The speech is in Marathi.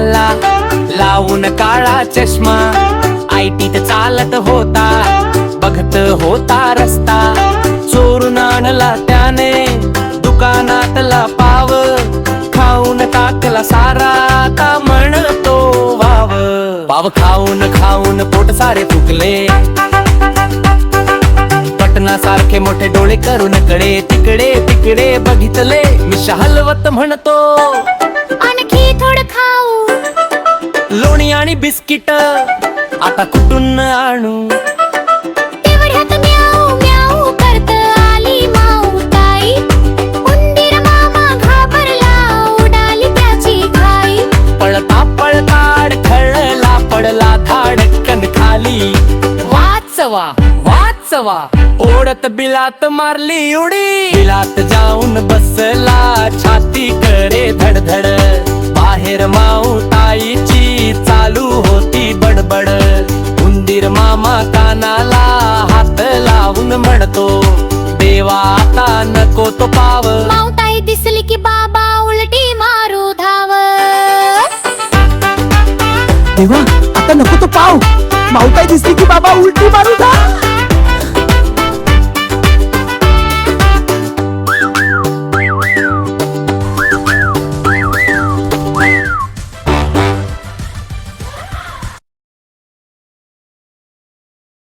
आला लावून काळा चष्मा, आयटीत चालत होता, बघत होता रस्ता, चोरून आणला त्याने दुकानातला पाव, खाऊन टाकला सारा, आता म्हणतो वाव. पाव खाऊन खाऊन पोट सारे फुगले, पटनासारखे मोठे डोळे करून कडे तिकडे तिकडे बघितले, मिशा हलवत म्हणतो आणखी थोडं खाऊ. लोणी आणि बिस्किट आता कुठून आणू, तेवढ्यात म्याऊ म्याऊ करत आली माऊ ताई, उंदीर मामा घाबरला, उडाली त्याची घाई. पळता पळता अडखळला, पडला धाडकन खाली, वाचवा वाचवा ओढत बिलात मारली उडी, बिलात जाऊन बसला, छाती करे धडधड, बाहेर माऊ ताईची चालू होती बडबड. उंदीर मामा कानाला हात लावून म्हणतो, देवा आता नको तो पाव. माऊ ताई दिसली की बाबा उलटी मारू धाव. तेव्हा आता नको तो पाव, माऊताई दिसली की बाबा उलटी मारू जा.